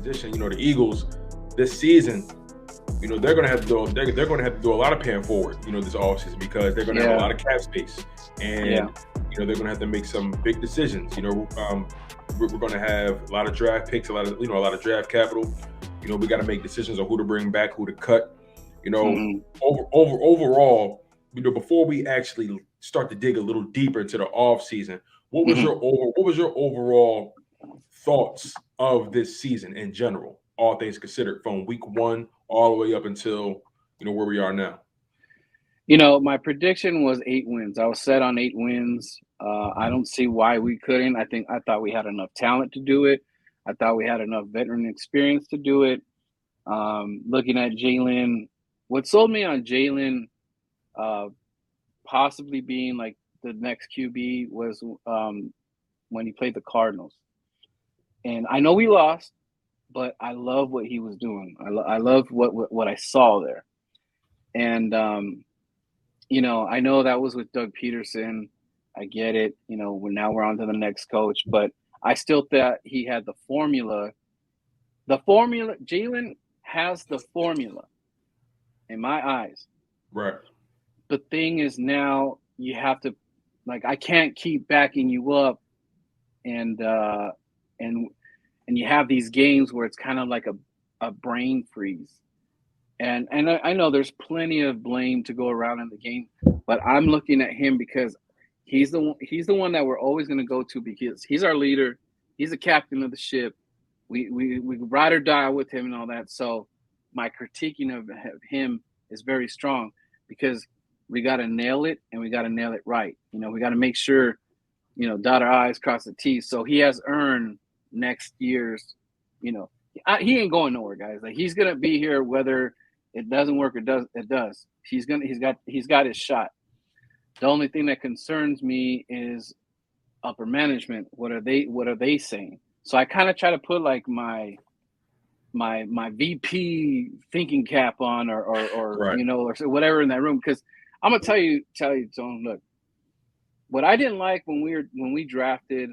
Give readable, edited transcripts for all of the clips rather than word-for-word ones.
position. The Eagles this season, they're going to have to do they're going to have to do a lot of paying forward, this offseason because they're going to have a Yeah. lot of cap space, and they're going to have to make some big decisions. We're going to have a lot of draft picks, a lot of draft capital. We got to make decisions on who to bring back, who to cut. Overall, before we actually start to dig a little deeper into the off season, what was your overall thoughts of this season in general, all things considered, from week 1 all the way up until where we are now? My prediction was 8 wins. I was set on 8 wins. I don't see why we couldn't. I thought we had enough talent to do it. I thought we had enough veteran experience to do it. Looking at Jalen, what sold me on Jalen possibly being like the next QB was when he played the Cardinals. And I know we lost, but I love what he was doing. I love what I saw there. And I know that was with Doug Peterson. I get it. Now we're on to the next coach, but I still thought he had the formula. Jalen has the formula in my eyes. Right. The thing is now you have to, I can't keep backing you up and you have these games where it's kind of like a brain freeze. And I know there's plenty of blame to go around in the game, but I'm looking at him because he's the one that we're always going to go to because he's our leader. He's the captain of the ship. We ride or die with him and all that. So my critiquing of him is very strong because we got to nail it and we got to nail it right. We got to make sure, dot our I's, cross the T's. So he has earned next year's, he ain't going nowhere, guys. He's going to be here whether it doesn't work or it does. He's got his shot. The only thing that concerns me is upper management. What are they saying? So I kind of try to put like my VP thinking cap on or right. or whatever in that room, because I'm gonna tell you, Tone, look, what I didn't like when we drafted,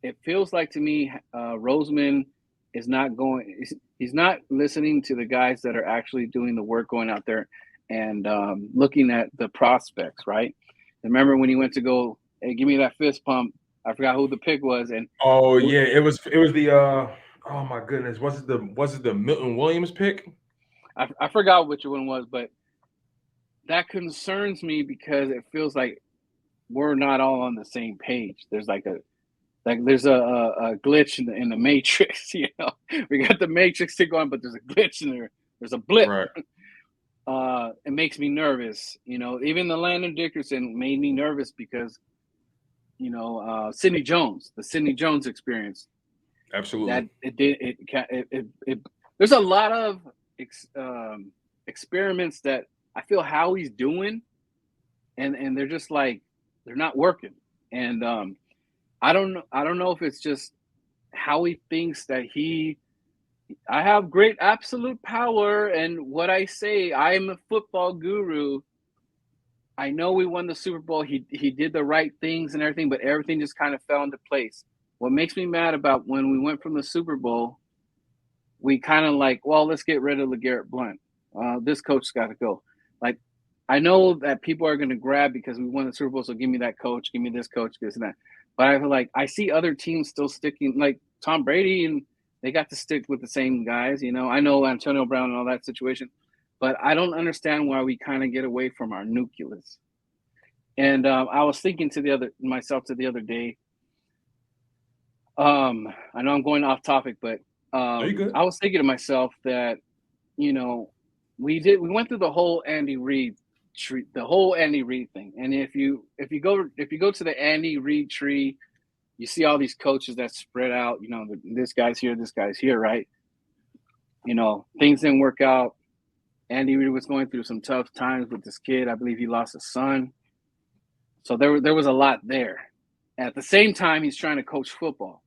it feels like to me Roseman is not going. He's not listening to the guys that are actually doing the work, going out there and looking at the prospects. Right? Remember when he went to go, hey, give me that fist pump. I forgot who the pick was, and it was the oh my goodness, was it the Milton Williams pick? I forgot which one was, but that concerns me because it feels like we're not all on the same page. There's there's a glitch in the matrix. We got the matrix to go on, but there's a glitch in there. There's a blip. Right. It makes me nervous. Even the Landon Dickerson made me nervous because, Sidney Jones, the Sidney Jones experience. Absolutely. There's a lot of experiments that I feel Howie's doing, and they're just like they're not working. And I don't know if it's just Howie thinks that I have great absolute power, and what I say, I am a football guru. I know we won the Super Bowl. He did the right things and everything, but everything just kind of fell into place. What makes me mad about when we went from the Super Bowl, we kind of let's get rid of LeGarrette Blount. This coach's got to go. I know that people are going to grab because we won the Super Bowl, so give me that coach, give me this coach, this and that. But I feel I see other teams still sticking, like Tom Brady, and they got to stick with the same guys. I know Antonio Brown and all that situation, but I don't understand why we kind of get away from our nucleus. And I was thinking to the other day. I know I'm going off topic, but I was thinking to myself that we went through the whole Andy Reid tree, the whole Andy Reid thing. And if you go to the Andy Reid tree, you see all these coaches that spread out. This guy's here, right? Things didn't work out. Andy Reid was going through some tough times with this kid. I believe he lost a son. So there was a lot there. At the same time, he's trying to coach football,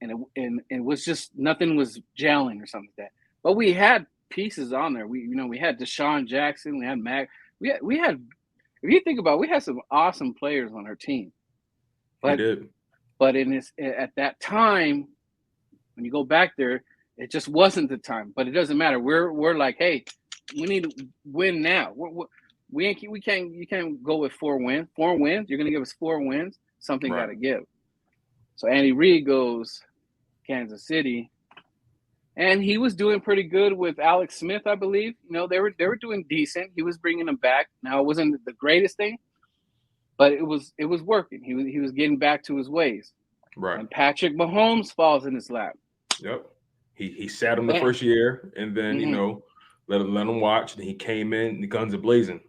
and it was just nothing was gelling or something like that. But we had pieces on there. We had Deshaun Jackson, we had Mac, we had. If you think about it, we had some awesome players on our team. But we did. But at that time, when you go back there, it just wasn't the time. But it doesn't matter. We're like, hey, we need to win now. We can't you can't go with 4 wins. 4 wins. You're gonna give us 4 wins. Something got to give. So Andy Reid goes Kansas City, and he was doing pretty good with Alex Smith, I believe. You know, they were doing decent. He was bringing them back. Now, it wasn't the greatest thing, but it was working. He was getting back to his ways. Right. And Patrick Mahomes falls in his lap. Yep. He sat him the first year, and then you know let him watch. And he came in, the guns are blazing.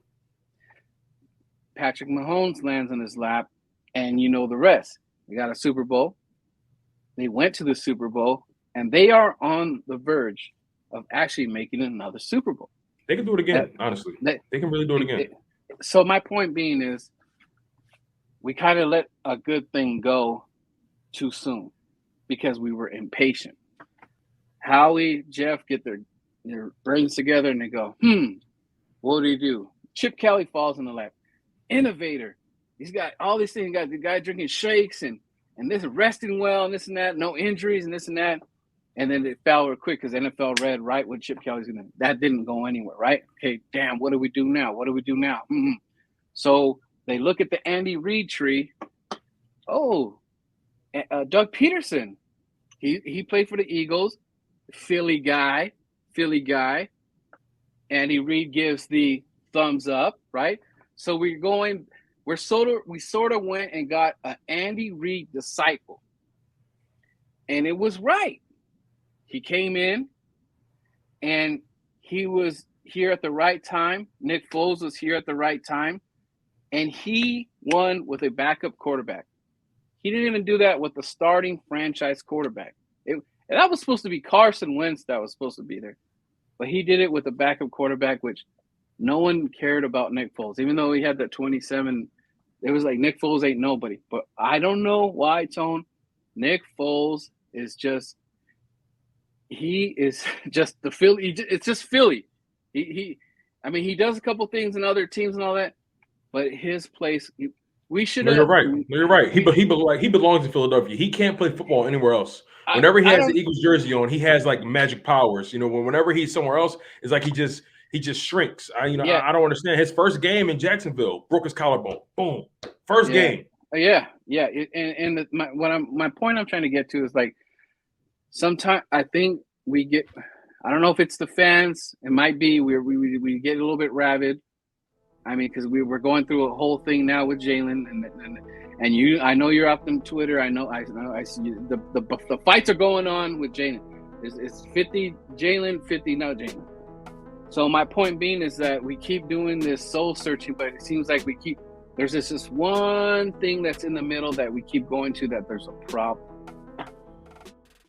Patrick Mahomes lands in his lap, and you know the rest. They got a Super Bowl. They went to the Super Bowl, and they are on the verge of actually making another Super Bowl. They can do it again, honestly. They can really do it again. So my point being is, we kind of let a good thing go too soon because we were impatient. Howie, Jeff get their brains together, and they go, what do you do? Chip Kelly falls in the lap. Innovator. He's got all these things. He got the guy drinking shakes and this resting well and this and that, no injuries and this and that. And then it fell real quick because NFL read right when Chip Kelly's going to. That didn't go anywhere, right? Okay, damn, what do we do now? What do we do now? So they look at the Andy Reid tree. Oh, Doug Peterson. He played for the Eagles. Philly guy. Andy Reid gives the thumbs up, right? So we sort of went and got an Andy Reid disciple. And it was right. He came in and he was here at the right time. Nick Foles was here at the right time. And he won with a backup quarterback. He didn't even do that with the starting franchise quarterback. And that was supposed to be Carson Wentz that was supposed to be there. But he did it with a backup quarterback, which no one cared about Nick Foles. Even though he had that 27, it was like Nick Foles ain't nobody. But I don't know why, Tone. Nick Foles is just – he is just the Philly – it's just Philly. He does a couple things in other teams and all that, but his place we should have – No, you're right. He belongs in Philadelphia. He can't play football anywhere else. Whenever he has the Eagles jersey on, he has like magic powers. You know, whenever he's somewhere else, it's like he just shrinks. I don't understand. His first game in Jacksonville broke his collarbone. Boom, first game. Yeah. My point I'm trying to get to is like sometimes I think we get. I don't know if it's the fans. It might be we get a little bit rabid. I mean, because we were going through a whole thing now with Jalen and you. I know you're up on Twitter. I know. I see you. The fights are going on with Jalen. It's 50 Jalen, 50 no Jalen. So my point being is that we keep doing this soul searching, but it seems like there's this one thing that's in the middle that we keep going to that there's a problem.